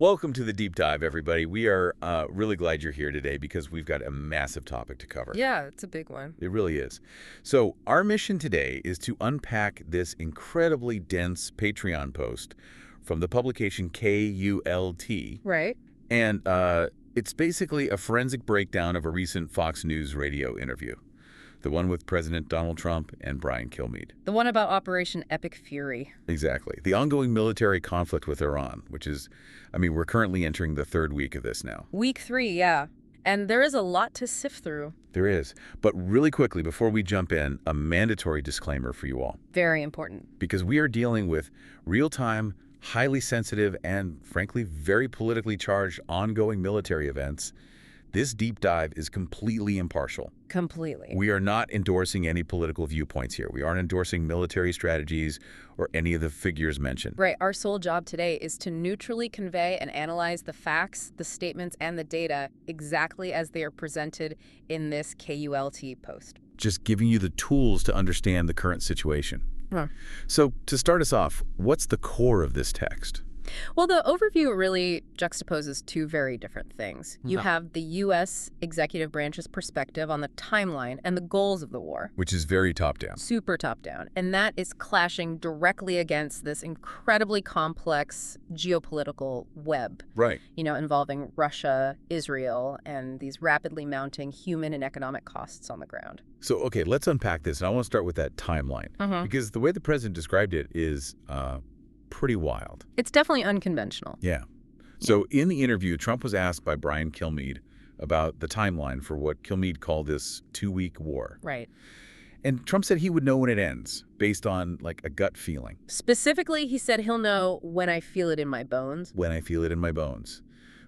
Welcome to the deep dive, everybody. We are really glad you're here today because we've got a massive topic to cover. Yeah, it's a big one. It really is. So our mission today is to unpack this incredibly dense Patreon post from the publication KULT. Right. And it's basically a forensic breakdown of a recent Fox News radio interview, the one with President Donald Trump and Brian Kilmeade. The one about Operation Epic Fury. Exactly. The ongoing military conflict with Iran, which is, we're currently entering the third week of this now. Week 3, yeah. And there is a lot to sift through. There is. But really quickly, before we jump in, a mandatory disclaimer for you all. Very important. Because we are dealing with real-time, highly sensitive, and frankly, very politically charged ongoing military events. This deep dive is completely impartial. Completely. We are not endorsing any political viewpoints here. We aren't endorsing military strategies or any of the figures mentioned. Right. Our sole job today is to neutrally convey and analyze the facts, the statements, and the data exactly as they are presented in this KULT post. Just giving you the tools to understand the current situation. Huh. So to start us off, what's the core of this text? Well, the overview really juxtaposes two very different things. You have the U.S. executive branch's perspective on the timeline and the goals of the war. Which is very top-down. Super top-down. And that is clashing directly against this incredibly complex geopolitical web. Right. Involving Russia, Israel, and these rapidly mounting human and economic costs on the ground. So, okay, let's unpack this. And I want to start with that timeline. Because the way the president described it is pretty wild. It's definitely unconventional. Yeah. So in the interview, Trump was asked by Brian Kilmeade about the timeline for what Kilmeade called this 2-week war. Right. And Trump said he would know when it ends, based on, like, a gut feeling. Specifically, he said he'll know when I feel it in my bones. When I feel it in my bones.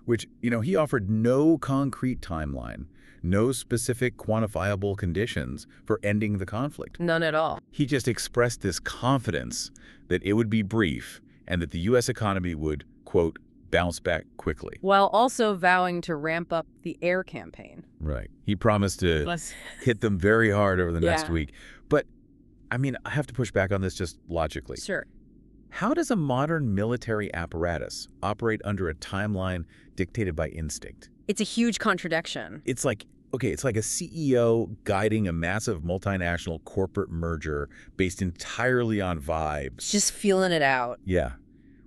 Which, he offered no concrete timeline, no specific quantifiable conditions for ending the conflict. None at all. He just expressed this confidence that it would be brief and that the U.S. economy would, quote, bounce back quickly. While also vowing to ramp up the air campaign. Right. He promised to hit them very hard over the next week. But, I have to push back on this just logically. Sure. How does a modern military apparatus operate under a timeline dictated by instinct? It's a huge contradiction. It's like a CEO guiding a massive multinational corporate merger based entirely on vibes. Just feeling it out. Yeah.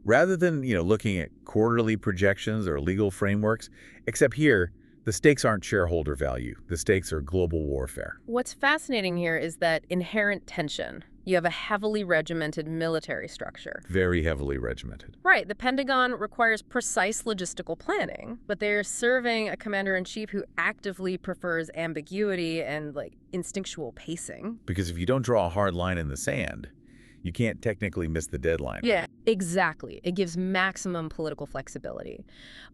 Rather than, looking at quarterly projections or legal frameworks, except here, the stakes aren't shareholder value. The stakes are global warfare. What's fascinating here is that inherent tension. You have a heavily regimented military structure. Very heavily regimented. Right. The Pentagon requires precise logistical planning, but they're serving a commander-in-chief who actively prefers ambiguity and, instinctual pacing. Because if you don't draw a hard line in the sand, you can't technically miss the deadline. Yeah, exactly. It gives maximum political flexibility.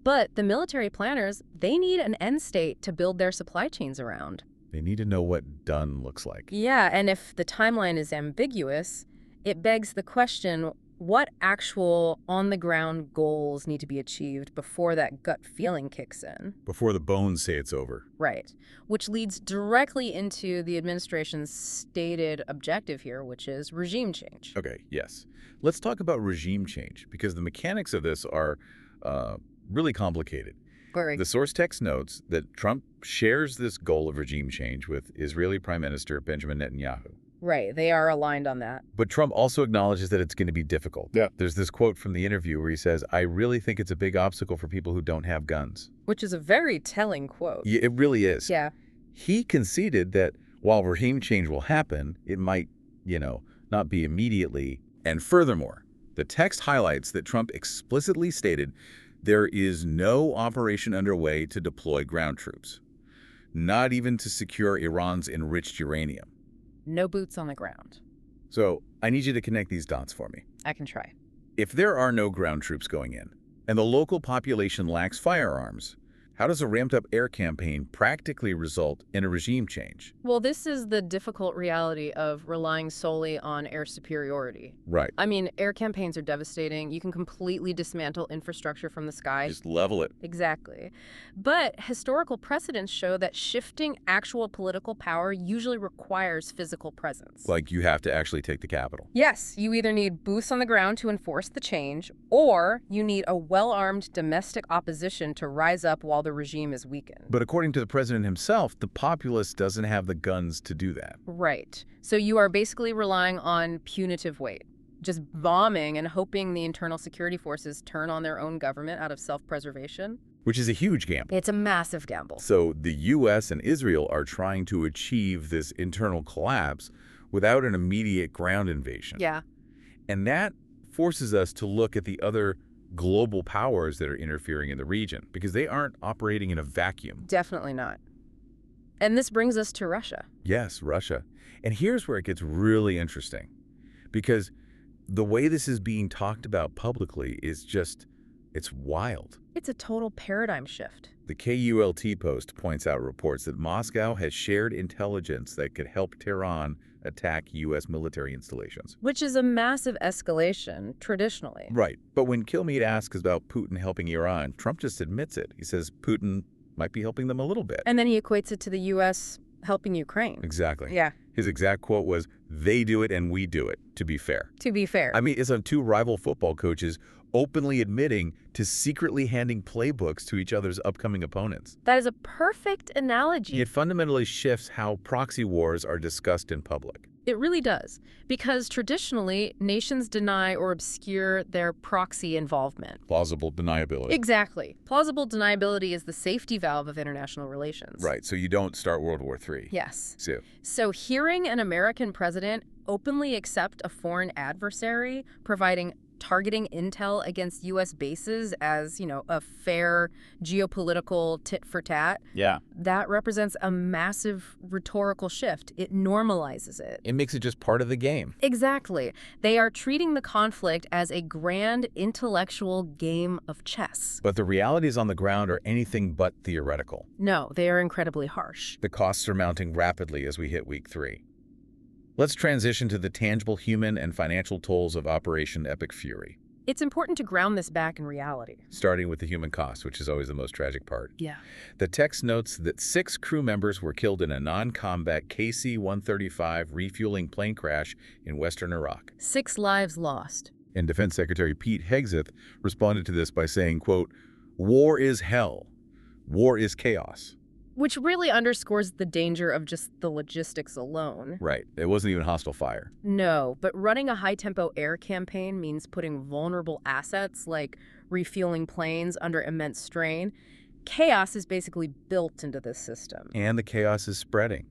But the military planners, they need an end state to build their supply chains around. They need to know what done looks like. Yeah, and if the timeline is ambiguous, it begs the question, what actual on-the-ground goals need to be achieved before that gut feeling kicks in? Before the bones say it's over. Right, which leads directly into the administration's stated objective here, which is regime change. Okay, yes. Let's talk about regime change, because the mechanics of this are really complicated. The source text notes that Trump shares this goal of regime change with Israeli Prime Minister Benjamin Netanyahu. Right, they are aligned on that. But Trump also acknowledges that it's going to be difficult. Yeah. There's this quote from the interview where he says, "I really think it's a big obstacle for people who don't have guns." Which is a very telling quote. Yeah, it really is. Yeah. He conceded that while regime change will happen, it might, not be immediately. And furthermore, the text highlights that Trump explicitly stated there is no operation underway to deploy ground troops, not even to secure Iran's enriched uranium. No boots on the ground. So I need you to connect these dots for me. I can try. If there are no ground troops going in, and the local population lacks firearms, How does a ramped-up air campaign practically result in a regime change? Well, this is the difficult reality of relying solely on air superiority. Right. I mean, air campaigns are devastating. You can completely dismantle infrastructure from the sky. Just level it. Exactly. But historical precedents show that shifting actual political power usually requires physical presence. Like you have to actually take the capital. Yes, you either need boots on the ground to enforce the change, or you need a well-armed domestic opposition to rise up while the regime is weakened. But according to the president himself, the populace doesn't have the guns to do that. Right. So you are basically relying on punitive weight, just bombing and hoping the internal security forces turn on their own government out of self-preservation. Which is a huge gamble. It's a massive gamble. So the U.S. and Israel are trying to achieve this internal collapse without an immediate ground invasion. Yeah. And that forces us to look at the other global powers that are interfering in the region, because they aren't operating in a vacuum. Definitely not. And this brings us to Russia. Yes, Russia. And here's where it gets really interesting, because the way this is being talked about publicly is just, it's wild. It's a total paradigm shift. The KULT Post points out reports that Moscow has shared intelligence that could help Tehran attack U.S. military installations. Which is a massive escalation, traditionally. Right. But when Kilmeade asks about Putin helping Iran, Trump just admits it. He says Putin might be helping them a little bit. And then he equates it to the U.S. helping Ukraine. Exactly. Yeah. His exact quote was, "They do it and we do it," to be fair. To be fair. I mean, it's on two rival football coaches openly admitting to secretly handing playbooks to each other's upcoming opponents. That is a perfect analogy. It fundamentally shifts how proxy wars are discussed in public. It really does, because traditionally, nations deny or obscure their proxy involvement. Plausible deniability. Exactly. Plausible deniability is the safety valve of international relations. Right, so you don't start World War III. Yes. So hearing an American president openly accept a foreign adversary, providing targeting intel against U.S. bases as, a fair geopolitical tit for tat, yeah, that represents a massive rhetorical shift. It normalizes it. it makes it just part of the game. Exactly. They are treating the conflict as a grand intellectual game of chess. But the realities on the ground are anything but theoretical. No, they are incredibly harsh. The costs are mounting rapidly as we hit week 3. Let's transition to the tangible human and financial tolls of Operation Epic Fury. It's important to ground this back in reality. Starting with the human cost, which is always the most tragic part. Yeah. The text notes that 6 crew members were killed in a non-combat KC-135 refueling plane crash in western Iraq. 6 lives lost. And Defense Secretary Pete Hegseth responded to this by saying, quote, "War is hell. War is chaos." Which really underscores the danger of just the logistics alone. Right. It wasn't even hostile fire. No, but running a high-tempo air campaign means putting vulnerable assets like refueling planes under immense strain. Chaos is basically built into this system. And the chaos is spreading.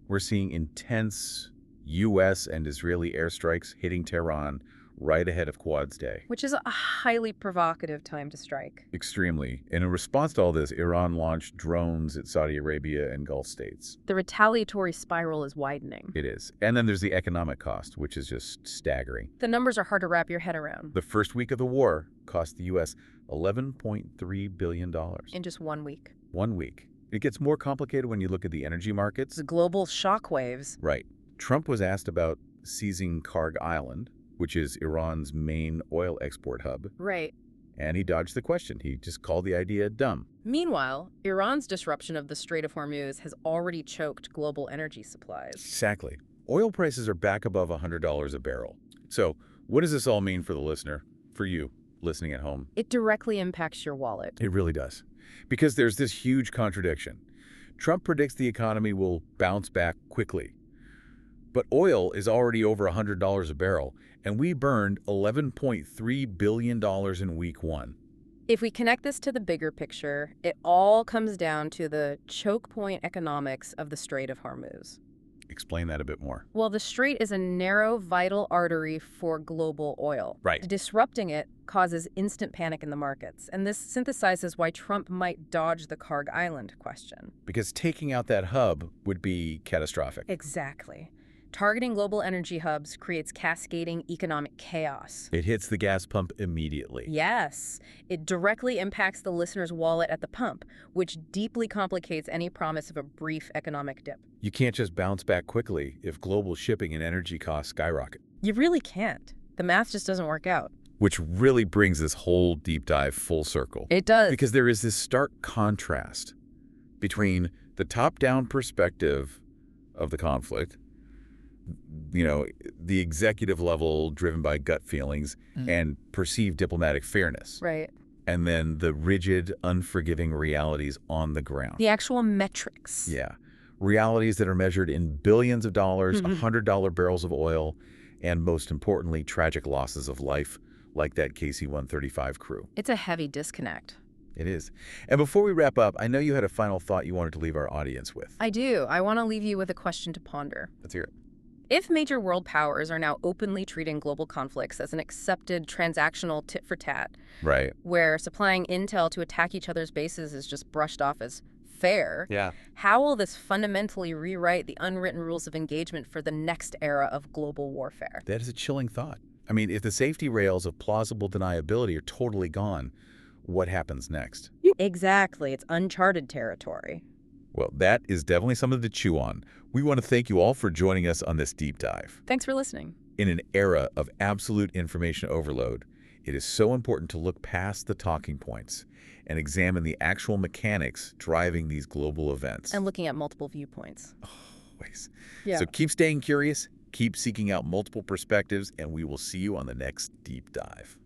We're seeing intense U.S. and Israeli airstrikes hitting Tehran right ahead of Quad's Day. Which is a highly provocative time to strike. Extremely. And in response to all this, Iran launched drones at Saudi Arabia and Gulf states. The retaliatory spiral is widening. It is. And then there's the economic cost, which is just staggering. The numbers are hard to wrap your head around. The first week of the war cost the U.S. $11.3 billion. In just 1 week. 1 week. It gets more complicated when you look at the energy markets. The global shockwaves. Right. Trump was asked about seizing Karg Island, which is Iran's main oil export hub. Right. And he dodged the question. He just called the idea dumb. Meanwhile, Iran's disruption of the Strait of Hormuz has already choked global energy supplies. Exactly. Oil prices are back above $100 a barrel. So what does this all mean for the listener, for you listening at home? It directly impacts your wallet. It really does. Because there's this huge contradiction. Trump predicts the economy will bounce back quickly. But oil is already over $100 a barrel, and we burned $11.3 billion in week 1. If we connect this to the bigger picture, it all comes down to the choke point economics of the Strait of Hormuz. Explain that a bit more. Well, the strait is a narrow, vital artery for global oil. Right. Disrupting it causes instant panic in the markets, and this synthesizes why Trump might dodge the Karg Island question. Because taking out that hub would be catastrophic. Exactly. Targeting global energy hubs creates cascading economic chaos. It hits the gas pump immediately. Yes, it directly impacts the listener's wallet at the pump, which deeply complicates any promise of a brief economic dip. You can't just bounce back quickly if global shipping and energy costs skyrocket. You really can't. The math just doesn't work out. Which really brings this whole deep dive full circle. It does. Because there is this stark contrast between the top-down perspective of the conflict, the executive level driven by gut feelings and perceived diplomatic fairness. Right. And then the rigid, unforgiving realities on the ground. The actual metrics. Yeah. Realities that are measured in billions of dollars, $100 barrels of oil, and most importantly, tragic losses of life, like that KC-135 crew. It's a heavy disconnect. It is. And before we wrap up, I know you had a final thought you wanted to leave our audience with. I do. I want to leave you with a question to ponder. Let's hear it. If major world powers are now openly treating global conflicts as an accepted transactional tit-for-tat, Right. where supplying intel to attack each other's bases is just brushed off as fair, Yeah. how will this fundamentally rewrite the unwritten rules of engagement for the next era of global warfare? That is a chilling thought. I mean, if the safety rails of plausible deniability are totally gone, what happens next? Exactly. It's uncharted territory. Well, that is definitely something to chew on. We want to thank you all for joining us on this deep dive. Thanks for listening. In an era of absolute information overload, it is so important to look past the talking points and examine the actual mechanics driving these global events. And looking at multiple viewpoints. Always. Yeah. So keep staying curious, keep seeking out multiple perspectives, and we will see you on the next deep dive.